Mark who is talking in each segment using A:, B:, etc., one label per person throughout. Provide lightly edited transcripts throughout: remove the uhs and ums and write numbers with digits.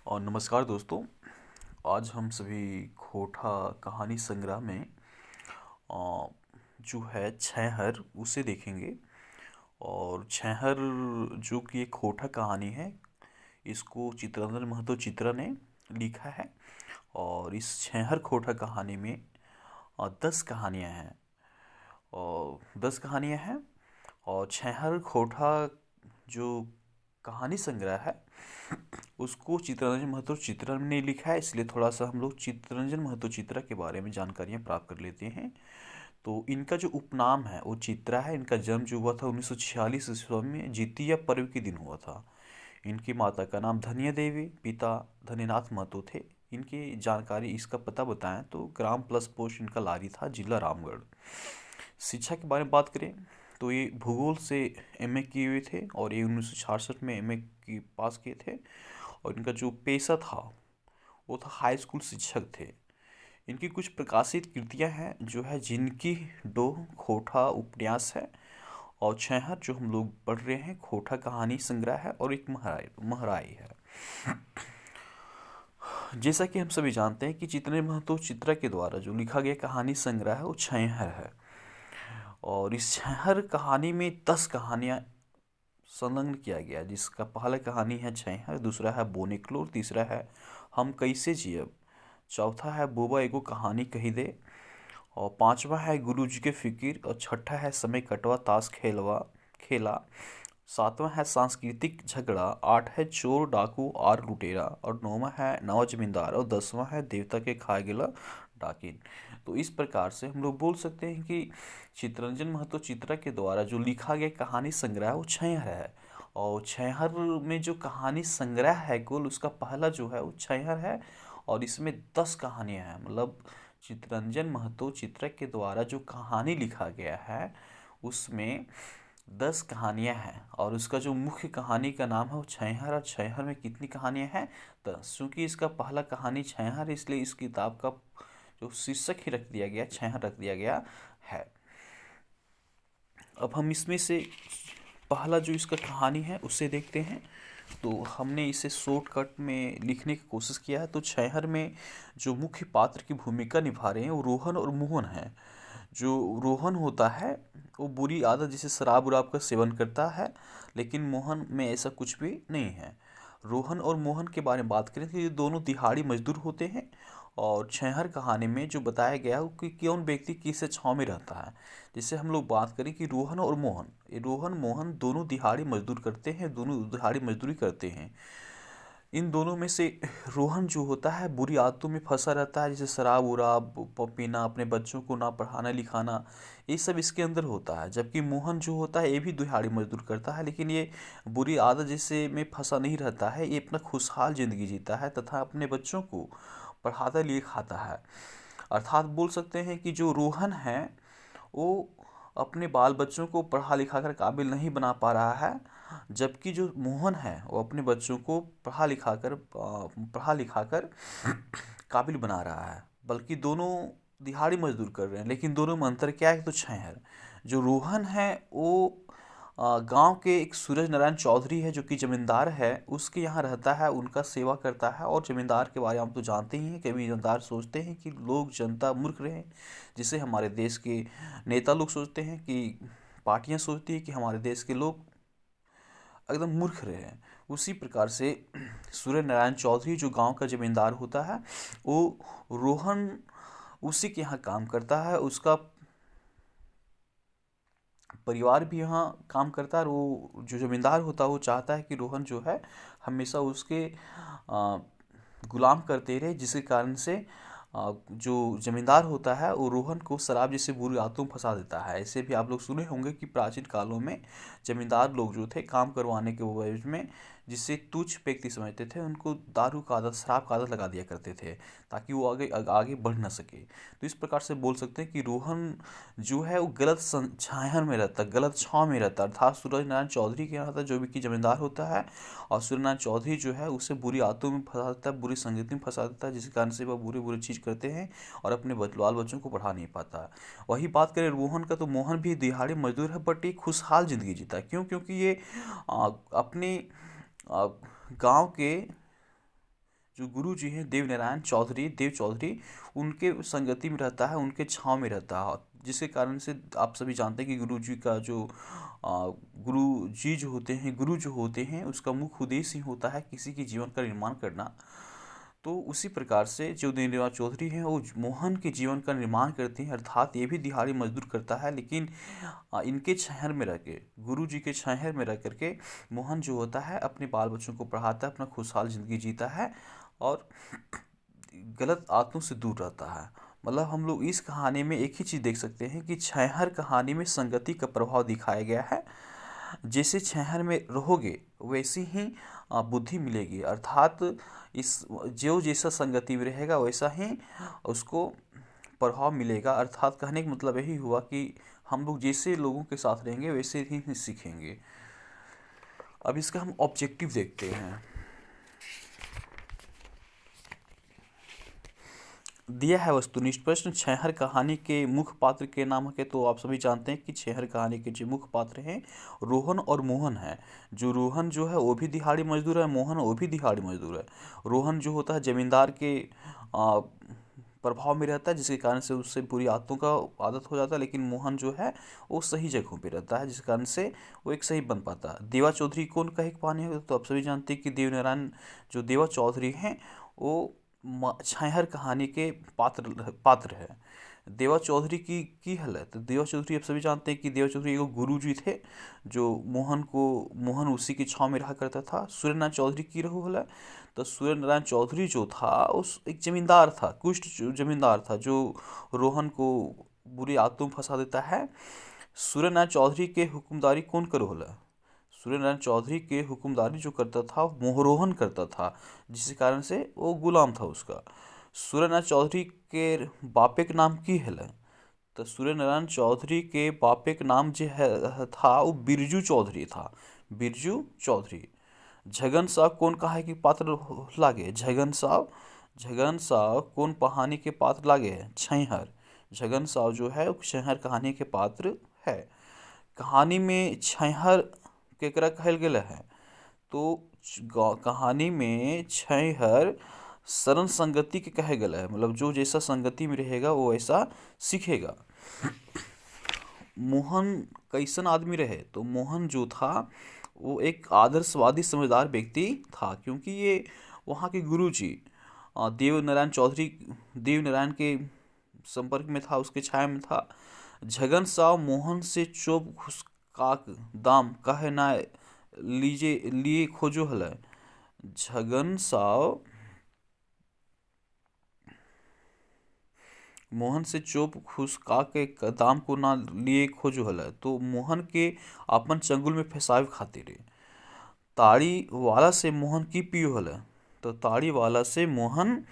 A: और नमस्कार दोस्तों। आज हम सभी खोटा कहानी संग्रह में अ, जो है छहर उसे देखेंगे। और छहर जो कि एक खोटा कहानी है, इसको चित्रंजन महतो चित्रा ने लिखा है। और इस छहर खोटा कहानी में 10 कहानियाँ हैं। और 10 कहानियाँ हैं। और छहर खोटा जो कहानी संग्रह है उसको चित्तरंजन महतो चित्रा ने लिखा है, इसलिए थोड़ा सा हम लोग चित्तरंजन महतो चित्रा के बारे में जानकारियाँ प्राप्त कर लेते हैं। तो इनका जो उपनाम है वो चित्रा है। इनका जन्म जो हुआ था 1946 ईस्वी में जितिया पर्व के दिन हुआ था। इनकी माता का नाम धनिया देवी, पिता धनीनाथ महतो थे। इनकी जानकारी, इसका पता बताएं तो ग्राम प्लस पोस्ट इनका लारी था, जिला रामगढ़। शिक्षा के बारे में बात करें तो ये भूगोल से एमए किए हुए थे और ये 1966 में एमए की पास किए थे। और इनका जो पेशा था वो था हाई स्कूल शिक्षक थे। इनकी कुछ प्रकाशित कृतियां हैं जो है जिनकी दो खोटा उपन्यास है और छहर जो हम लोग पढ़ रहे हैं खोटा कहानी संग्रह है और एक महराई महराई है। जैसा कि हम सभी जानते हैं कि चित्रे महतो चित्रा के द्वारा जो लिखा गया कहानी संग्रह है वो छहर है। और इस छहर कहानी में 10 कहानियां संलग्न किया गया, जिसका पहला कहानी है छहर, दूसरा है बोनिकलोर, तीसरा है हम कैसे जियब, चौथा है बोबा एगो कहानी कही दे, और पांचवा है गुरु जी के फिकिर, और छठा है समय कटवा ताश खेलवा खेला, सातवां है सांस्कृतिक झगड़ा, आठ है चोर डाकू आर लुटेरा, और नौवां है नवा जमींदार, और 10वां है देवता के खाए गिला डाकिन। तो इस प्रकार से हम लोग बोल सकते हैं कि चित्तरंजन महतो चित्रा के द्वारा जो लिखा गया कहानी संग्रह वो छहर है। और छहर में जो कहानी संग्रह है कुल उसका पहला जो है वो छहर है। और इसमें 10 कहानियां हैं, मतलब चित्तरंजन महतो चित्रा के द्वारा जो कहानी लिखा गया है उसमें 10 कहानियां हैं। और उसका जो मुख्य कहानी का नाम है वो छहर। और छहर में कितनी कहानियां हैं? 10। चूंकि इसका पहला कहानी छहर है इसलिए इस किताब का जो शीर्षक ही रख दिया गया, छहर रख दिया गया है। अब हम इसमें से पहला जो इसका कहानी है उसे देखते हैं। तो हमने इसे शॉर्टकट में लिखने की कोशिश किया है। तो छहर में जो मुख्य पात्र की भूमिका निभा रहे हैं वो रोहन और मोहन हैं। जो रोहन होता है वो बुरी आदत जैसे शराब उराब का सेवन करता है, लेकिन मोहन में ऐसा कुछ भी नहीं है। रोहन और मोहन के बारे में बात करें तो ये दोनों दिहाड़ी मजदूर होते हैं। और छहर कहानी में जो बताया गया है कि कौन व्यक्ति किससे छाँव में रहता है। जैसे हम लोग बात करें कि रोहन और मोहन, ये रोहन मोहन दोनों दिहाड़ी मजदूर करते हैं, दोनों दिहाड़ी मजदूरी करते हैं। इन दोनों में से रोहन जो होता है बुरी आदतों में फंसा रहता है, जैसे शराब उराब पीना, अपने बच्चों को ना पढ़ाना लिखाना, ये सब इसके अंदर होता है। जबकि मोहन जो होता है ये भी दिहाड़ी मजदूर करता है, लेकिन ये बुरी आदत जैसे में फंसा नहीं रहता है। ये अपना खुशहाल जिंदगी जीता है तथा अपने बच्चों को पढ़ाता लिखाता है। अर्थात बोल सकते हैं कि जो रोहन है वो अपने बाल बच्चों को पढ़ा लिखा कर काबिल नहीं बना पा रहा है, जबकि जो मोहन है वो अपने बच्चों को पढ़ा लिखा कर काबिल बना रहा है। बल्कि दोनों दिहाड़ी मजदूर कर रहे हैं, लेकिन दोनों में अंतर क्या है? तो छह। जो रोहन है वो गांव के एक सूरज नारायण चौधरी है जो कि जमींदार है, उसके यहाँ रहता है, उनका सेवा करता है। और जमींदार के बारे में हम तो जानते ही हैं, कभी जमींदार सोचते हैं कि लोग जनता मूर्ख रहे, जिसे हमारे देश के नेता लोग सोचते हैं कि पार्टियां सोचती है कि हमारे देश के लोग एकदम मूर्ख रहे हैं। उसी प्रकार से सूर्य नारायण चौधरी जो गांव का जमींदार होता है वो रोहन उसी के यहाँ काम करता है। उसका परिवार भी यहाँ काम करता है। और वो जो जमींदार होता है वो चाहता है कि रोहन जो है हमेशा उसके आ, गुलाम करते रहे, जिसके कारण से जो जमींदार होता है वो रोहन को शराब जैसे बुरी आदतों में फंसा देता है। ऐसे भी आप लोग सुने होंगे कि प्राचीन कालों में जमींदार लोग जो थे काम करवाने के वजह में जिससे तुच्छ व्यक्ति समझते थे उनको दारू का आदत, शराब का आदत लगा दिया करते थे ताकि वो आगे आगे बढ़ ना सके। तो इस प्रकार से बोल सकते हैं कि रोहन जो है वो गलत छाया में रहता है, गलत छाँव में रहता है। अर्थात सूरज नारायण चौधरी के यहाँ रहता है जो भी कि जमींदार होता है, और सूर्य नारायण चौधरी जो है उसे बुरी आदतों में फंसा देता है, बुरी संगति में फंसा देता है, जिसके कारण से वह बुरी बुरी चीज़ करते हैं और अपने बाल बच्चों को पढ़ा नहीं पाता। वही बात करें मोहन का, तो मोहन भी दिहाड़ी मजदूर है बट एक खुशहाल ज़िंदगी जीता है। क्यों? क्योंकि ये अपने गांव के जो गुरु जी हैं देव चौधरी उनके संगति में रहता है, उनके छाँव में रहता है, जिसके कारण से आप सभी जानते हैं कि गुरु जी का जो गुरु जो होते हैं उसका मुख्य उद्देश्य ही होता है किसी के जीवन का निर्माण करना। तो उसी प्रकार से जो देवेंद्रनाथ चौधरी हैं वो मोहन के जीवन का निर्माण करते हैं, अर्थात ये भी दिहाड़ी मजदूर करता है, लेकिन इनके छहर में रह के, गुरु जी के छहर में रह करके मोहन जो होता है अपने बाल बच्चों को पढ़ाता है, अपना खुशहाल जिंदगी जीता है और गलत आदतों से दूर रहता है। मतलब हम लोग इस कहानी में एक ही चीज़ देख सकते हैं कि छहर कहानी में संगति का प्रभाव दिखाया गया है। जैसे छहर में रहोगे वैसी ही बुद्धि मिलेगी, अर्थात इस जो जैसा संगति में रहेगा वैसा ही उसको प्रभाव मिलेगा। अर्थात कहने का मतलब यही हुआ कि हम लोग जैसे लोगों के साथ रहेंगे वैसे ही सीखेंगे। अब इसका हम ऑब्जेक्टिव देखते हैं। दिया है वस्तुनिष्ठ प्रश्न, छहर कहानी के मुख्य पात्र के नाम के। तो आप सभी जानते हैं कि छहर कहानी के जो मुख्य पात्र हैं रोहन और मोहन है। जो रोहन जो है वो भी दिहाड़ी मजदूर है, मोहन वो भी दिहाड़ी मजदूर है। रोहन जो होता है जमींदार के प्रभाव में रहता है, जिसके कारण से उससे बुरी आदतों का आदत हो जाता है, लेकिन मोहन जो है वो सही जगहों पे रहता है, जिस कारण से वो एक सही बन पाता है। देवा चौधरी कौन कहे पानी है, तो आप सभी जानते हैं कि देवनारायण जो देवा चौधरी हैं वो छहर कहानी के पात्र है। देवा चौधरी की हल है, तो देवा चौधरी आप सभी जानते हैं कि देवा चौधरी एक गुरु जी थे जो मोहन उसी की छाँव में रहा करता था। सूर्यनारायण चौधरी की रहू हल है, तो सूर्यनारायण चौधरी जो था उस एक जमींदार था, कुष्ठ जमींदार था, जो रोहन को बुरी आदतों में फंसा देता है। सूर्यनारायण चौधरी के हुक्मदारी कौन करो हल है, सूर्यनारायण चौधरी के हुक्मदारी जो करता था मोहरोहन करता था, जिस कारण से वो गुलाम था उसका। सूर्यनारायण चौधरी के बापे के नाम की है, तो सूर्यनारायण चौधरी के बापे के नाम जो है था वो बिरजू चौधरी था, बिरजू चौधरी। झगन साहब कौन कहा है कि पात्र लागे, झगन साहब कौन कहानी के पात्र लागे है, छहर। झगन साहब जो है वो छहर कहानी के पात्र है। कहानी में छहर केकरा कहल गेल है, तो कहानी में छहर शरण संगति के कहे गल है, मतलब जो जैसा संगति में रहेगा वो वैसा सीखेगा। मोहन कैसन आदमी रहे, तो मोहन जो था वो एक आदर्शवादी समझदार व्यक्ति था, क्योंकि ये वहाँ के गुरुजी देवनारायण के संपर्क में था, उसके छाया में था। झगन साव मोहन से चोप घुसकाक दाम कहे ना लिए खोजो हल। झगन साव मोहन से चोप घुसका के दाम को ना लिए खोजो हल, तो मोहन के अपन चंगुल में फंसावे खातिर ताड़ी वाला से मोहन की पियो हल, तो ताड़ी वाला से मोहन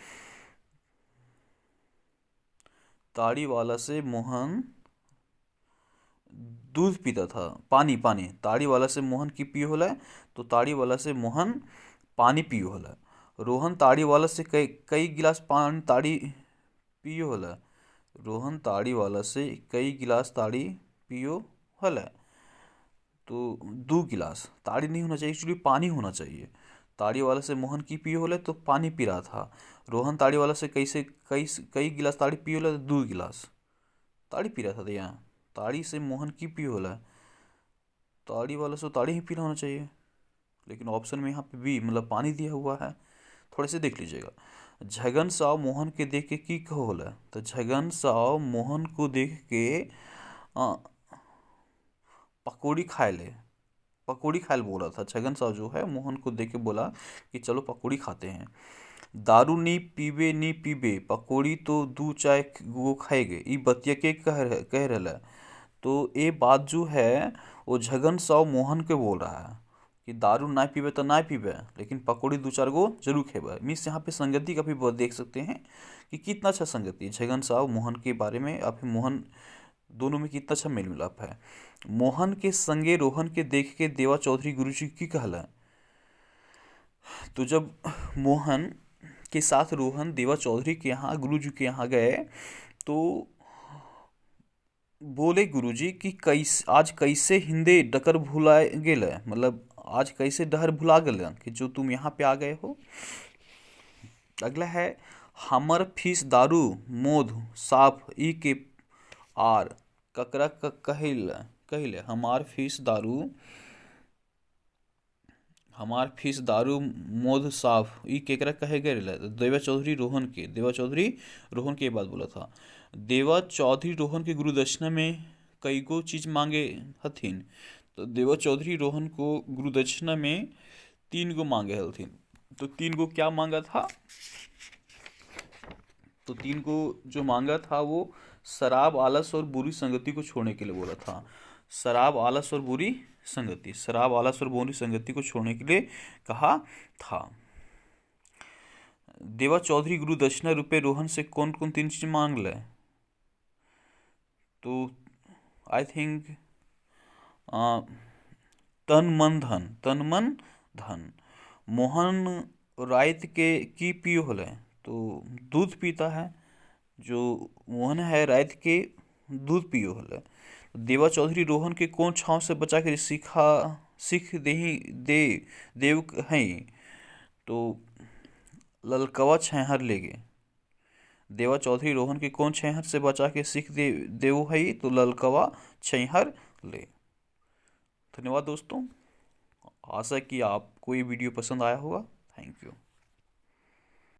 A: दूध पीता था, पानी ताड़ी वाला से मोहन की पियो होला, तो ताड़ी वाला से मोहन पानी पियो होला। रोहन ताड़ी वाला से कई गिलास पानी ताड़ी पियो होला, रोहन ताड़ी वाला से कई गिलास ताड़ी पियो होला, तो 2 गिलास ताड़ी नहीं होना चाहिए, एक्चुअली पानी होना चाहिए। ताड़ी वाला से मोहन की पियो होला तो पानी पी रहा था। रोहन ताड़ी वाला से कई गिलास ताड़ी पियो होला, तो 2 गिलास ताड़ी पी रहा था। यहाँ ताड़ी से मोहन की पियो होला, ताड़ी वाला से ताड़ी ही पीना होना चाहिए, लेकिन ऑप्शन में यहाँ पे भी मतलब पानी दिया हुआ है, थोड़े से देख लीजिएगा। झगन साव मोहन के देख के की कहो होला, तो झगन साव मोहन को देख के पकौड़ी खाए बोला था। झगन साव जो है मोहन को देख के बोला कि चलो पकौड़ी खाते हैं। दारू नी पीबे पकौड़ी तो 2 चाय वो खाएगे, ई बतिया के कह रहा, तो ये बात जो है वो झगन साव मोहन के बोल रहा है कि दारू ना पीबे तो ना पीबे, लेकिन पकौड़ी 2-4 गो जरूर खेबे। मीन्स यहाँ पे संगति का भी बहुत देख सकते हैं कि कितना अच्छा संगति है झगन साव मोहन के बारे में, या फिर मोहन दोनों में कितना अच्छा मेल मिलाप है। मोहन के संगे रोहन के देख के देवा चौधरी गुरु जी की कहला, तो जब मोहन के साथ रोहन देवा चौधरी के यहाँ गुरु जी के यहाँ गए तो बोले गुरुजी कि आज कैसे हिंदे डकर भुला गेल, मतलब आज कैसे डहर भुला गेल कि जो तुम यहाँ पे आ गए हो। अगला है हमर फीस दारू मोध साफ ई के आर ककरा कहिले हमार फीस दारू मोध साफ ई केकरा कहे गए? देवा चौधरी रोहन के बात बोला था। देवा चौधरी रोहन के गुरुदक्षिणा में कई गो चीज मांगे हथिन। तो देवा चौधरी रोहन को गुरुदक्षिणा में 3 गो मांगे हथिन। तो 3 गो क्या मांगा था? तो 3 गो जो मांगा था वो शराब, आलस और बुरी संगति को छोड़ने के लिए बोला था। शराब, आलस और बुरी संगति को छोड़ने के लिए कहा था। देवा चौधरी गुरु दक्षिणा रुपए रोहन से कौन कौन 3 चीज मांग ले? तो आई थिंक तन मन धन। मोहन रात के की पियो होले? तो दूध पीता है। जो मोहन है रात के दूध पियो होले। देवा चौधरी रोहन के कौन छाव से बचा के सीख देव हैं? तो ललकवा छैहर ले गे। देवा चौधरी रोहन के कौन छैहर से बचा के सीख देव है? तो ललकवा छैहर ले। धन्यवाद दोस्तों, आशा कि आपको ये वीडियो पसंद आया होगा। Thank you.